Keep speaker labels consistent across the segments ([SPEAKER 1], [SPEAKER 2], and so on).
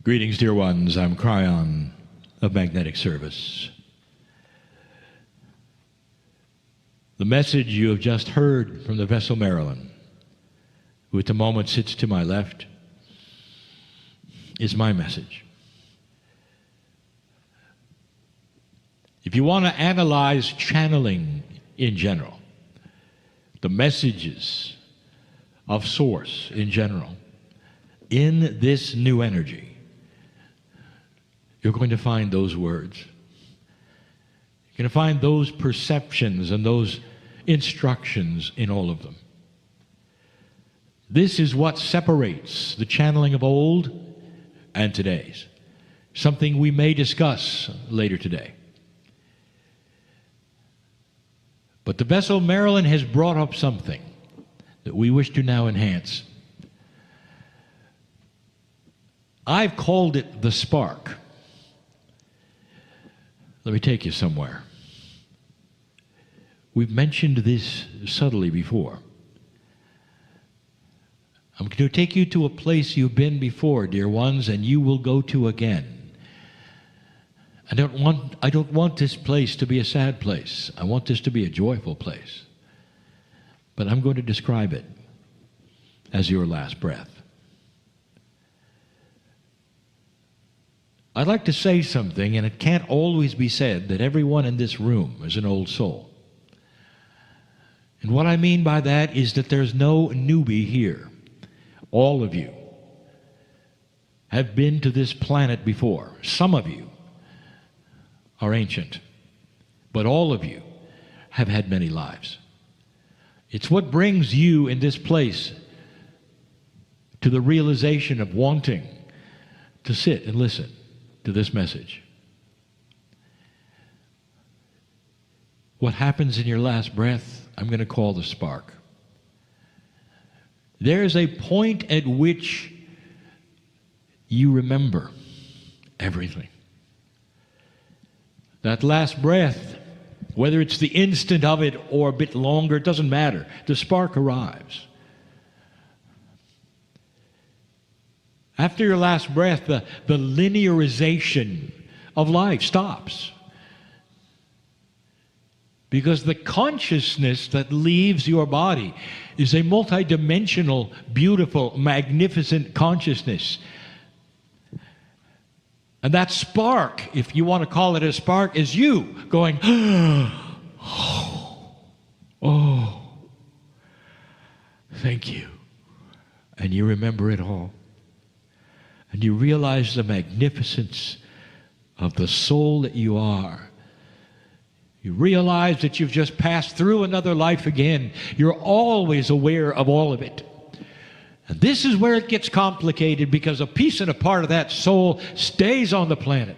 [SPEAKER 1] Greetings, dear ones. I'm Kryon of Magnetic Service. The message you have just heard from the vessel Marilyn, who at the moment sits to my left, is my message. If you want to analyze channeling in general, the messages of Source in general, in this new energy, you're going to find those words. You're going to find those perceptions and those instructions in all of them. This is what separates the channeling of old and today's, something we may discuss later today. But the vessel Marilyn has brought up something that we wish to now enhance. I've called it the spark. Let me take you somewhere. We've mentioned this subtly before. I'm going to take you to a place you've been before, dear ones, and you will go to again. I don't want this place to be a sad place. I want this to be a joyful place. But I'm going to describe it as your last breath. I'd like to say something, and it can't always be said, that everyone in this room is an old soul. And what I mean by that is that there's no newbie here. All of you have been to this planet before. Some of you are ancient, but all of you have had many lives. It's what brings you in this place to the realization of wanting to sit and listen to this message. What happens in your last breath, I'm going to call the spark. There is a point at which you remember everything. That last breath, whether it's the instant of it or a bit longer, it doesn't matter. The spark arrives. After your last breath, the linearization of life stops. Because the consciousness that leaves your body is a multidimensional, beautiful, magnificent consciousness. And that spark, if you want to call it a spark, is you going, oh, thank you. And you remember it all. And you realize the magnificence of the soul that you are. You realize that you've just passed through another life again. You're always aware of all of it. And this is where it gets complicated, because a piece and a part of that soul stays on the planet.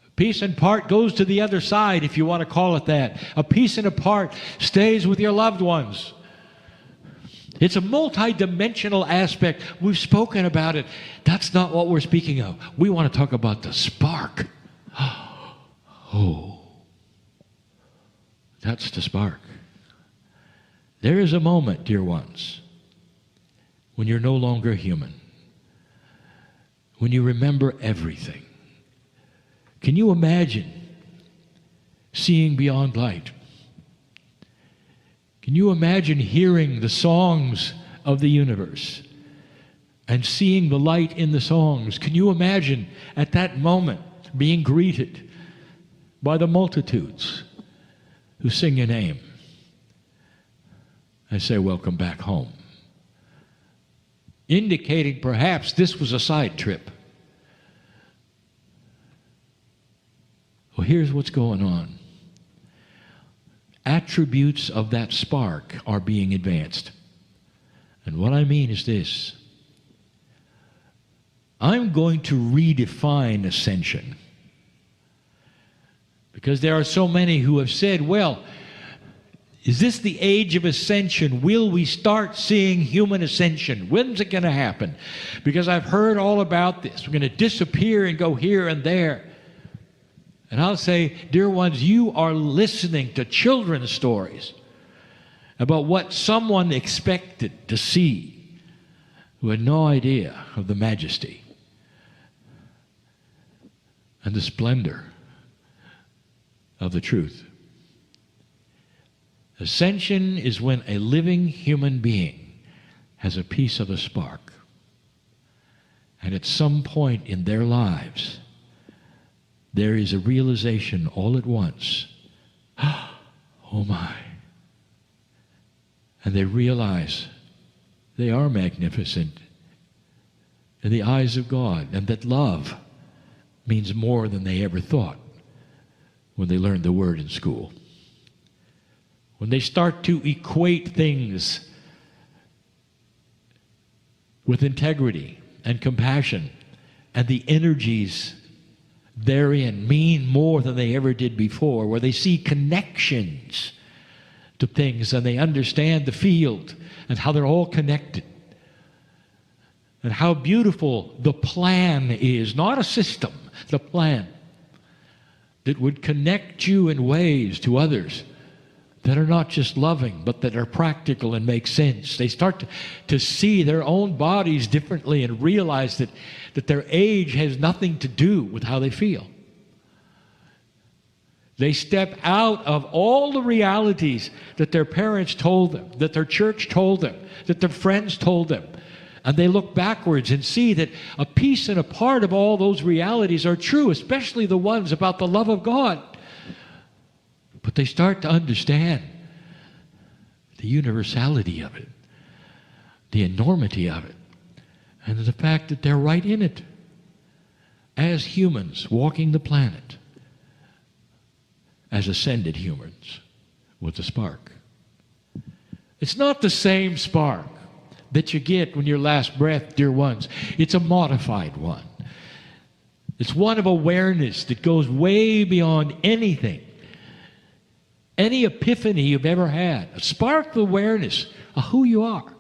[SPEAKER 1] A piece and part goes to the other side, if you want to call it that. A piece and a part stays with your loved ones. It's a multi-dimensional aspect. We've spoken about it. That's not what we're speaking of. We want to talk about the spark. Oh, that's the spark. There is a moment, dear ones, when you're no longer human, when you remember everything. Can you imagine seeing beyond light? Can you imagine hearing the songs of the universe and seeing the light in the songs? Can you imagine at that moment being greeted by the multitudes who sing your name and say, welcome back home? Indicating perhaps this was a side trip. Well, here's what's going on. Attributes of that spark are being advanced. And what I mean is this. I'm going to redefine ascension. Because there are so many who have said, well, is this the age of ascension? Will we start seeing human ascension? When's it going to happen? Because I've heard all about this. We're going to disappear and go here and there. And I'll say, dear ones, you are listening to children's stories about what someone expected to see who had no idea of the majesty and the splendor of the truth. Ascension is when a living human being has a piece of a spark. And at some point in their lives, there is a realization all at once, oh my. And they realize they are magnificent in the eyes of God, and that love means more than they ever thought when they learned the word in school. When they start to equate things with integrity and compassion, and the energies therein mean more than they ever did before, where they see connections to things and they understand the field and how they're all connected, and how beautiful the plan is, not a system, the plan that would connect you in ways to others that are not just loving, but that are practical and make sense. They start to see their own bodies differently and realize that their age has nothing to do with how they feel. They step out of all the realities that their parents told them, that their church told them, that their friends told them. And they look backwards and see that a piece and a part of all those realities are true, especially the ones about the love of God. But they start to understand the universality of it, the enormity of it, and the fact that they're right in it as humans walking the planet, as ascended humans with the spark. It's not the same spark that you get when your last breath, dear ones. It's a modified one. It's one of awareness that goes way beyond anything, any epiphany you've ever had. A spark of awareness of who you are.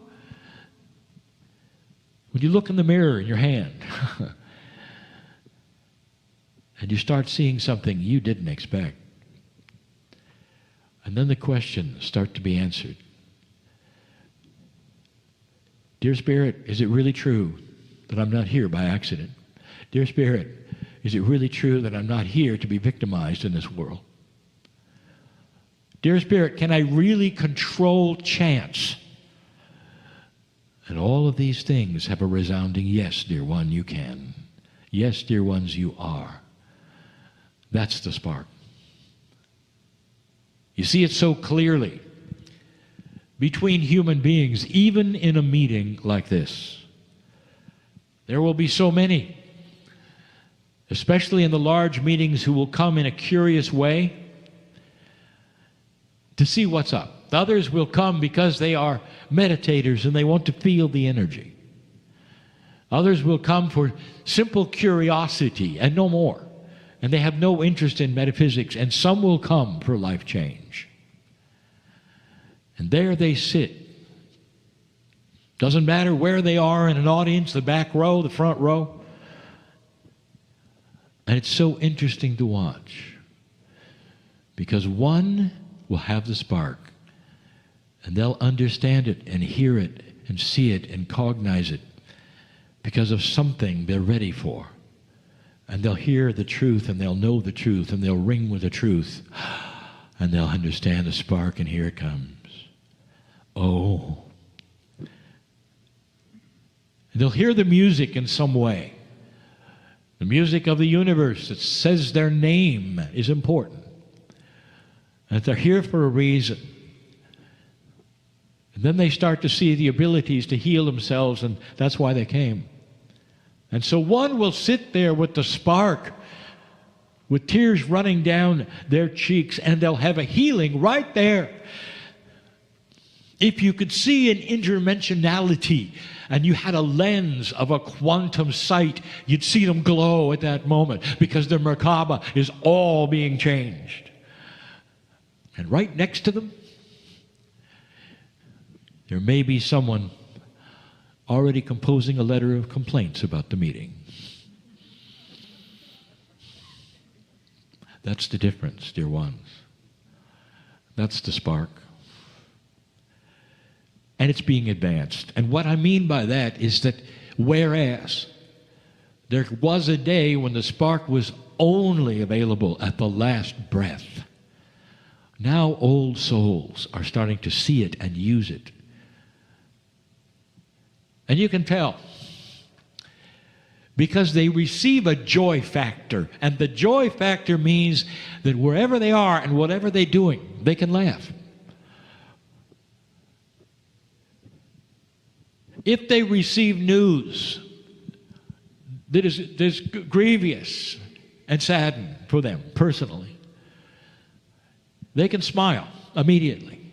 [SPEAKER 1] When you look in the mirror in your hand and you start seeing something you didn't expect, and then the questions start to be answered. Dear Spirit, is it really true that I'm not here by accident? Dear Spirit, is it really true that I'm not here to be victimized in this world? Dear Spirit, can I really control chance? And all of these things have a resounding yes, dear one, you can. Yes, dear ones, you are. That's the spark. You see it so clearly between human beings, even in a meeting like this. There will be so many, especially in the large meetings, who will come in a curious way to see what's up. Others will come because they are meditators and they want to feel the energy. Others will come for simple curiosity and no more, and they have no interest in metaphysics. And some will come for life change. And there they sit. Doesn't matter where they are in an audience, the back row, the front row. And it's so interesting to watch, because one will have the spark, and they'll understand it and hear it and see it and cognize it because of something they're ready for. And they'll hear the truth, and they'll know the truth, and they'll ring with the truth, and they'll understand the spark, and here it comes. Oh. They'll hear the music in some way. The music of the universe that says their name is important. And that they're here for a reason. And then they start to see the abilities to heal themselves, and that's why they came. And so one will sit there with the spark, with tears running down their cheeks, and they'll have a healing right there. If you could see an interdimensionality and you had a lens of a quantum sight, you'd see them glow at that moment, because their Merkaba is all being changed. And right next to them, there may be someone already composing a letter of complaints about the meeting. That's the difference, dear ones. That's the spark. And it's being advanced. And what I mean by that is that whereas there was a day when the spark was only available at the last breath. Now old souls are starting to see it and use it. And you can tell, because they receive a joy factor. And the joy factor means that wherever they are and whatever they're doing, they can laugh. If they receive news that is grievous and saddened for them personally, they can smile immediately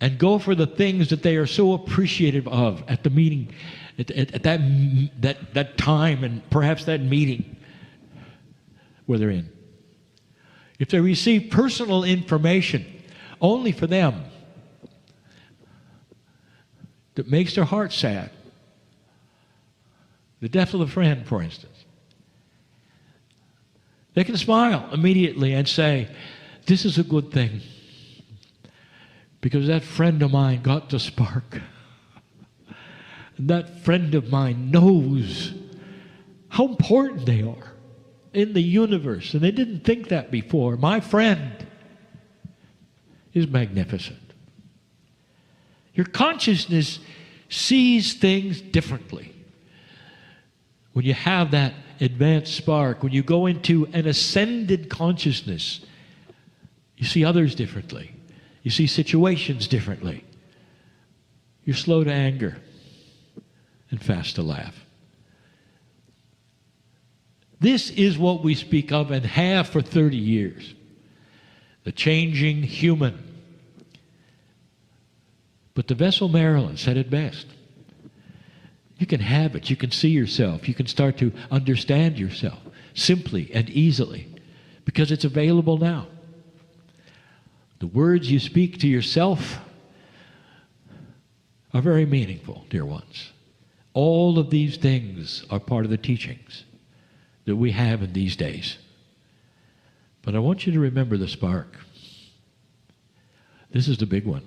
[SPEAKER 1] and go for the things that they are so appreciative of at the meeting, at that time and perhaps that meeting where they're in. If they receive personal information only for them that makes their heart sad, the death of a friend, for instance, they can smile immediately and say, this is a good thing, because that friend of mine got the spark. And that friend of mine knows how important they are in the universe, and they didn't think that before. My friend is magnificent. Your consciousness sees things differently. When you have that advanced spark, when you go into an ascended consciousness, you see others differently. You see situations differently. You're slow to anger and fast to laugh. This is what we speak of and have for 30 years. The changing human. But the Vessel Marilyn said it best. You can have it. You can see yourself. You can start to understand yourself simply and easily because it's available now. The words you speak to yourself are very meaningful, dear ones. All of these things are part of the teachings that we have in these days. But I want you to remember the spark. This is the big one.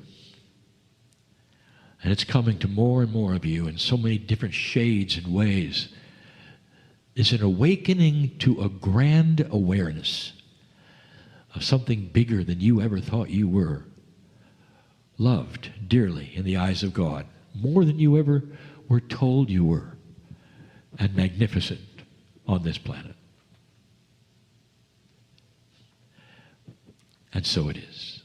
[SPEAKER 1] And it's coming to more and more of you in so many different shades and ways. It's an awakening to a grand awareness of something bigger than you ever thought you were. Loved dearly in the eyes of God, more than you ever were told you were, and magnificent on this planet. And so it is.